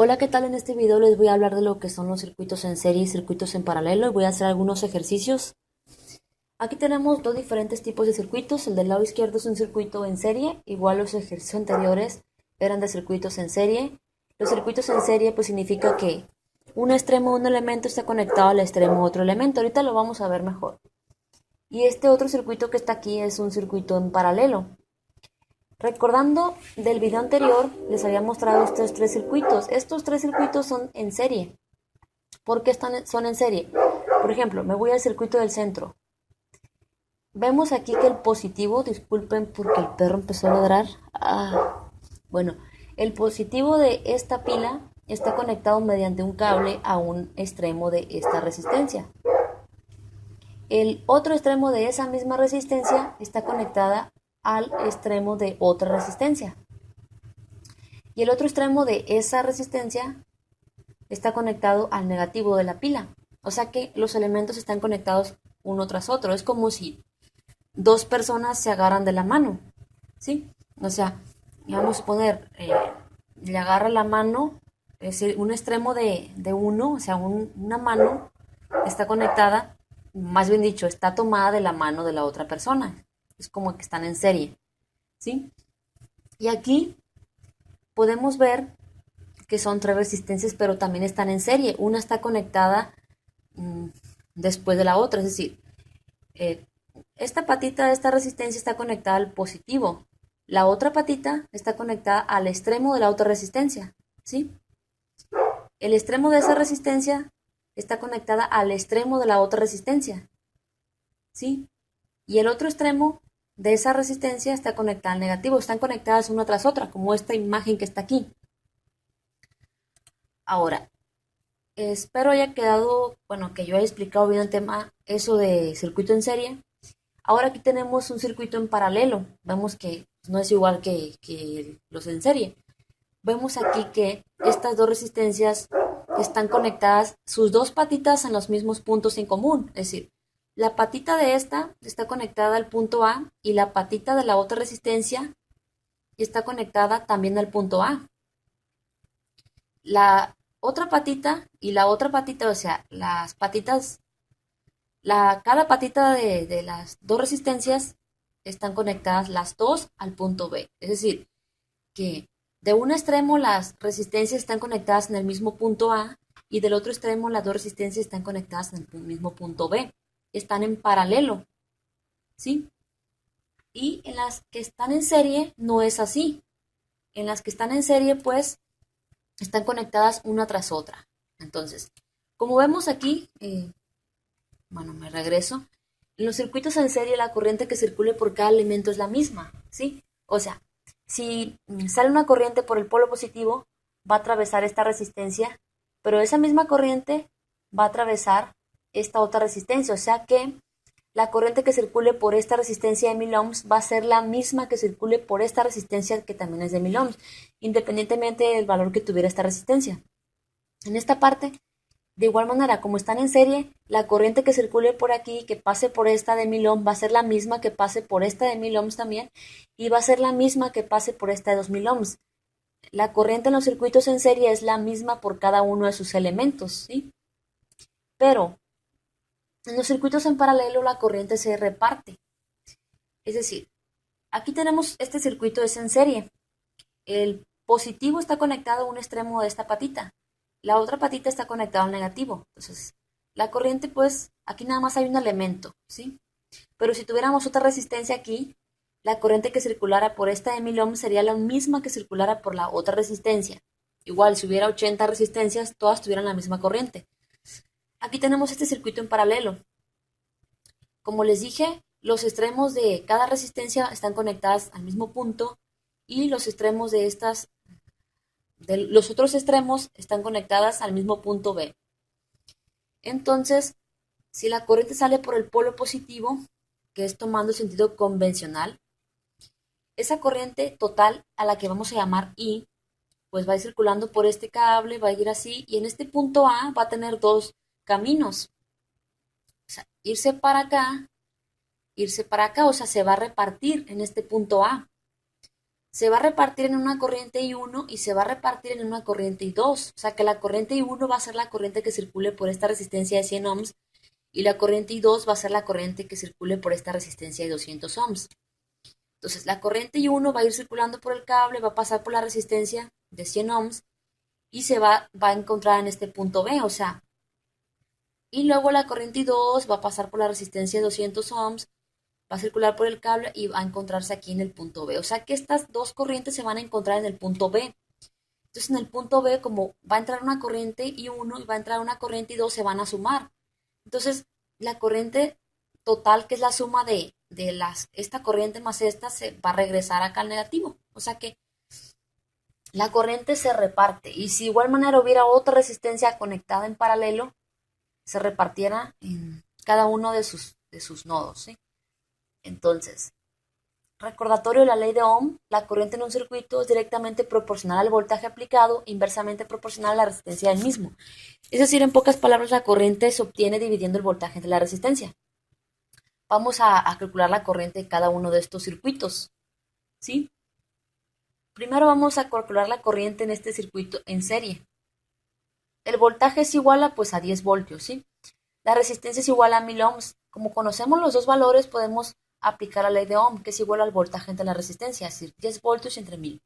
Hola, ¿qué tal? En este video les voy a hablar de lo que son los circuitos en serie y circuitos en paralelo y voy a hacer algunos ejercicios. Aquí tenemos dos diferentes tipos de circuitos. El del lado izquierdo es un circuito en serie, igual los ejercicios anteriores eran de circuitos en serie. Los circuitos en serie pues significa que un extremo de un elemento está conectado al extremo de otro elemento. Ahorita lo vamos a ver mejor. Y este otro circuito que está aquí es un circuito en paralelo. Recordando del video anterior, les había mostrado estos tres circuitos. Estos tres circuitos son en serie. ¿Por qué son en serie? Por ejemplo, me voy al circuito del centro. Vemos aquí que el positivo, disculpen porque el perro empezó a ladrar. Bueno, el positivo de esta pila está conectado mediante un cable a un extremo de esta resistencia. El otro extremo de esa misma resistencia está conectada al extremo de otra resistencia. Y el otro extremo de esa resistencia está conectado al negativo de la pila. O sea que los elementos están conectados uno tras otro. Es como si dos personas se agarran de la mano, ¿sí? O sea, vamos a poner, le agarra la mano, es decir, un extremo de uno, o sea, una mano está conectada, más bien dicho, está tomada de la mano de la otra persona. Es como que están en serie, ¿sí? Y aquí podemos ver que son tres resistencias, pero también están en serie. Una está conectada después de la otra, es decir, eh, esta patita de esta resistencia está conectada al positivo, la otra patita está conectada al extremo de la otra resistencia, ¿sí? El extremo de esa resistencia está conectada al extremo de la otra resistencia, ¿sí? Y el otro extremo de esa resistencia está conectada al negativo, están conectadas una tras otra, como esta imagen que está aquí. Ahora, espero haya quedado, bueno, que yo haya explicado bien el tema, eso de circuito en serie. Ahora aquí tenemos un circuito en paralelo. Vemos que no es igual que los en serie. Vemos aquí que estas dos resistencias están conectadas, sus dos patitas en los mismos puntos en común. Es decir, la patita de esta está conectada al punto A y la patita de la otra resistencia está conectada también al punto A. La otra patita y la otra patita, o sea, las patitas, cada patita de las dos resistencias están conectadas las dos al punto B. Es decir, que de un extremo las resistencias están conectadas en el mismo punto A y del otro extremo las dos resistencias están conectadas en el mismo punto B. Están en paralelo, ¿sí? Y en las que están en serie no es así. En las que están en serie, pues, están conectadas una tras otra. Entonces, como vemos aquí, bueno, me regreso. En los circuitos en serie, la corriente que circule por cada elemento es la misma, ¿sí? O sea, si sale una corriente por el polo positivo, va a atravesar esta resistencia, pero esa misma corriente va a atravesar esta otra resistencia. O sea que la corriente que circule por esta resistencia de 1000 ohms va a ser la misma que circule por esta resistencia que también es de 1000 ohms, independientemente del valor que tuviera esta resistencia. En esta parte, de igual manera, como están en serie, la corriente que circule por aquí, que pase por esta de 1000 ohms, va a ser la misma que pase por esta de 1000 ohms también, y va a ser la misma que pase por esta de 2000 ohms. La corriente en los circuitos en serie es la misma por cada uno de sus elementos, ¿sí? Pero en los circuitos en paralelo la corriente se reparte. Es decir, aquí tenemos este circuito es en serie. El positivo está conectado a un extremo de esta patita. La otra patita está conectada al negativo. Entonces, la corriente, pues, aquí nada más hay un elemento, ¿sí? Pero si tuviéramos otra resistencia aquí, la corriente que circulara por esta de 1000 ohms sería la misma que circulara por la otra resistencia. Igual, si hubiera 80 resistencias, todas tuvieran la misma corriente. Aquí tenemos este circuito en paralelo. Como les dije, los extremos de cada resistencia están conectadas al mismo punto y los extremos de los otros extremos están conectadas al mismo punto B. Entonces, si la corriente sale por el polo positivo, que es tomando sentido convencional, esa corriente total a la que vamos a llamar I, pues va a ir circulando por este cable, va a ir así, y en este punto A va a tener dos caminos. O sea, irse para acá, o sea, se va a repartir en este punto A. se va a repartir en una corriente I1 y se va a repartir en una corriente I2. O sea que la corriente I1 va a ser la corriente que circule por esta resistencia de 100 ohms y la corriente I2 va a ser la corriente que circule por esta resistencia de 200 ohms. Entonces la corriente I1 va a ir circulando por el cable, va a pasar por la resistencia de 100 ohms y se va a encontrar en este punto B, o sea, y luego la corriente I2 va a pasar por la resistencia de 200 ohms, va a circular por el cable y va a encontrarse aquí en el punto B. O sea que estas dos corrientes se van a encontrar en el punto B. Entonces en el punto B, como va a entrar una corriente I1 y va a entrar una corriente I2, se van a sumar. Entonces la corriente total, que es la suma de esta corriente más esta, se va a regresar acá al negativo. O sea que la corriente se reparte. Y si de igual manera hubiera otra resistencia conectada en paralelo, se repartiera en cada uno de sus nodos, ¿sí? Entonces, recordatorio de la ley de Ohm, la corriente en un circuito es directamente proporcional al voltaje aplicado, inversamente proporcional a la resistencia del mismo. Es decir, en pocas palabras, la corriente se obtiene dividiendo el voltaje entre la resistencia. Vamos a calcular la corriente de cada uno de estos circuitos, ¿sí? Primero vamos a calcular la corriente en este circuito en serie. El voltaje es igual a 10 voltios, ¿sí? La resistencia es igual a 1000 ohms. Como conocemos los dos valores, podemos aplicar la ley de Ohm, que es igual al voltaje entre la resistencia, es decir, 10 voltios entre 1000.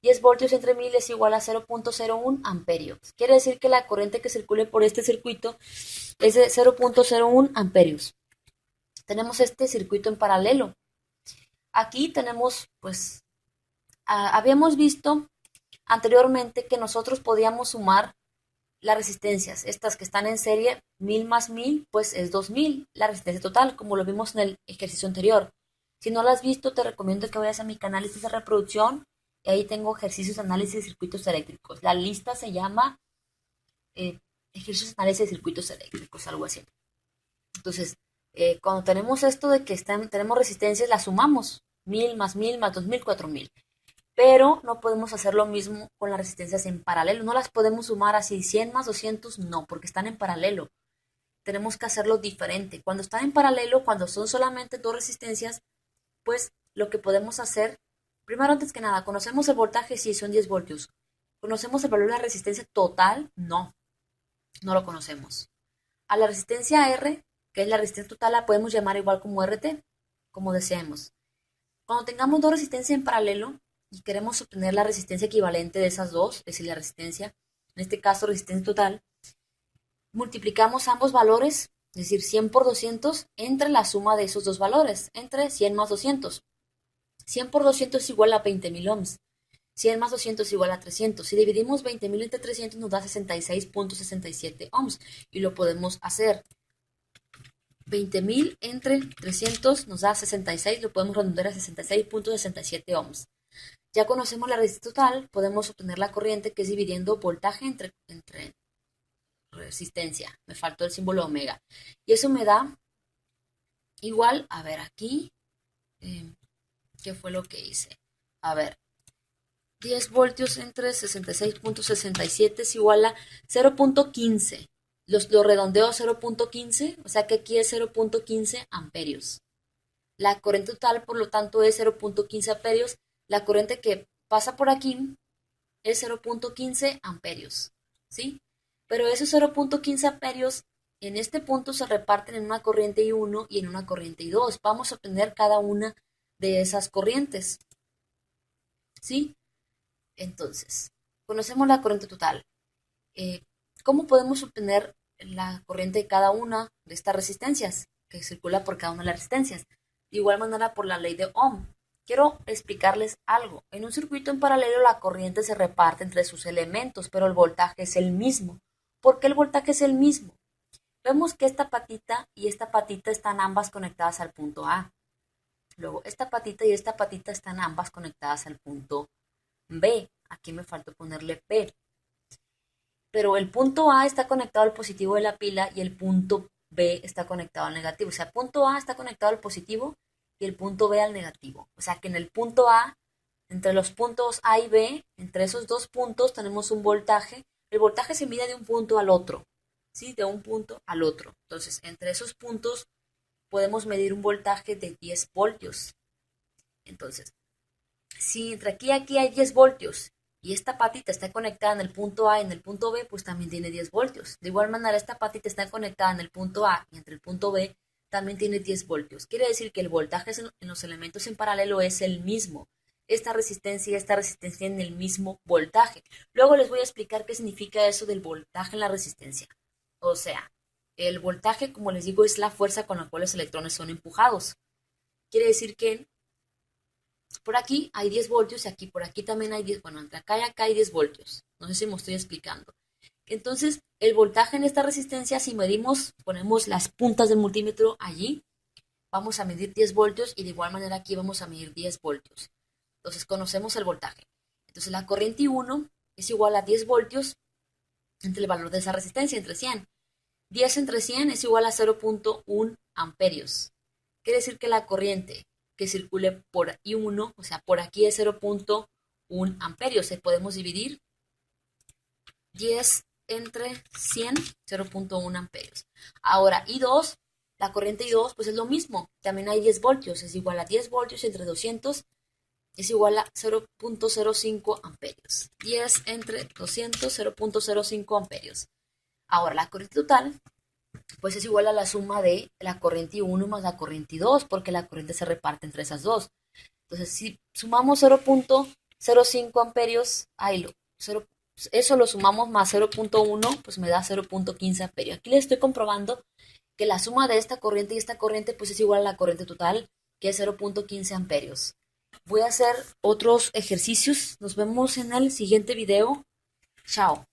10 voltios entre 1000 es igual a 0.01 amperios. Quiere decir que la corriente que circule por este circuito es de 0.01 amperios. Tenemos este circuito en paralelo. Aquí tenemos, pues, habíamos visto anteriormente que nosotros podíamos sumar las resistencias, estas que están en serie, 1000 más 1000, pues es 2000, la resistencia total, como lo vimos en el ejercicio anterior. Si no lo has visto, te recomiendo que vayas a mi canal de reproducción y ahí tengo ejercicios de análisis de circuitos eléctricos. La lista se llama ejercicios de análisis de circuitos eléctricos, algo así. Entonces, cuando tenemos esto de que tenemos resistencias, las sumamos, 1000 más 1000 más 2000, 4000. Pero no podemos hacer lo mismo con las resistencias en paralelo. No las podemos sumar así 100 más 200, no, porque están en paralelo. Tenemos que hacerlo diferente. Cuando están en paralelo, cuando son solamente dos resistencias, pues lo que podemos hacer, primero antes que nada, ¿conocemos el voltaje? Sí, son 10 voltios. ¿Conocemos el valor de la resistencia total? No, no lo conocemos. A la resistencia R, que es la resistencia total, la podemos llamar igual como RT, como deseemos. Cuando tengamos dos resistencias en paralelo y queremos obtener la resistencia equivalente de esas dos, es decir, la resistencia, en este caso resistencia total, multiplicamos ambos valores, es decir, 100 por 200, entre la suma de esos dos valores, entre 100 más 200. 100 por 200 es igual a 20.000 ohms. 100 más 200 es igual a 300. Si dividimos 20.000 entre 300 nos da 66.67 ohms y lo podemos hacer. 20.000 entre 300 nos da 66, lo podemos redondear a 66.67 ohms. Ya conocemos la resistencia total, podemos obtener la corriente que es dividiendo voltaje entre resistencia. Me faltó el símbolo omega. Y eso me da igual, a ver aquí, ¿qué fue lo que hice? A ver, 10 voltios entre 66.67 es igual a 0.15. Lo redondeo a 0.15, o sea que aquí es 0.15 amperios. La corriente total, por lo tanto, es 0.15 amperios. La corriente que pasa por aquí es 0.15 amperios, ¿sí? Pero esos 0.15 amperios en este punto se reparten en una corriente I1 y en una corriente I2. Vamos a obtener cada una de esas corrientes, ¿sí? Entonces, conocemos la corriente total. Eh, ¿Cómo podemos obtener la corriente de cada una de estas resistencias que circula por cada una de las resistencias? De igual manera por la ley de Ohm. Quiero explicarles algo. En un circuito en paralelo la corriente se reparte entre sus elementos, pero el voltaje es el mismo. ¿Por qué el voltaje es el mismo? Vemos que esta patita y esta patita están ambas conectadas al punto A. Luego, esta patita y esta patita están ambas conectadas al punto B. Aquí me faltó ponerle P. Pero el punto A está conectado al positivo de la pila y el punto B está conectado al negativo. O sea, el punto A está conectado al positivo y el punto B al negativo. O sea que en el punto A, entre los puntos A y B, entre esos dos puntos tenemos un voltaje. El voltaje se mide de un punto al otro, ¿sí? De un punto al otro. Entonces, entre esos puntos podemos medir un voltaje de 10 voltios. Entonces, Si entre aquí y aquí hay 10 voltios y esta patita está conectada en el punto A y en el punto B, pues también tiene 10 voltios. De igual manera, esta patita está conectada en el punto A y entre el punto B también tiene 10 voltios. Quiere decir que el voltaje en los elementos en paralelo es el mismo. Esta resistencia en el mismo voltaje. Luego les voy a explicar qué significa eso del voltaje en la resistencia. O sea, el voltaje, como les digo, es la fuerza con la cual los electrones son empujados. Quiere decir que por aquí hay 10 voltios y aquí por aquí también hay 10, bueno, entre acá y acá hay 10 voltios. No sé si me estoy explicando. Entonces, el voltaje en esta resistencia, si medimos, ponemos las puntas del multímetro allí, vamos a medir 10 voltios y de igual manera aquí vamos a medir 10 voltios. Entonces, conocemos el voltaje. Entonces, la corriente I1 es igual a 10 voltios entre el valor de esa resistencia, entre 100. 10 entre 100 es igual a 0.1 amperios. Quiere decir que la corriente que circule por I1, o sea, por aquí es 0.1 amperios. Podemos dividir 10 entre 100, 0.1 amperios. Ahora, I2, la corriente I2, pues es lo mismo. También hay 10 voltios, es igual a 10 voltios entre 200, es igual a 0.05 amperios. 10 entre 200, 0.05 amperios. Ahora, la corriente total pues es igual a la suma de la corriente I1 más la corriente I2, porque la corriente se reparte entre esas dos. Entonces, si sumamos 0.05 amperios, eso lo sumamos más 0.1, pues me da 0.15 amperios. Aquí les estoy comprobando que la suma de esta corriente y esta corriente pues es igual a la corriente total, que es 0.15 amperios. Voy a hacer otros ejercicios. Nos vemos en el siguiente video. Chao.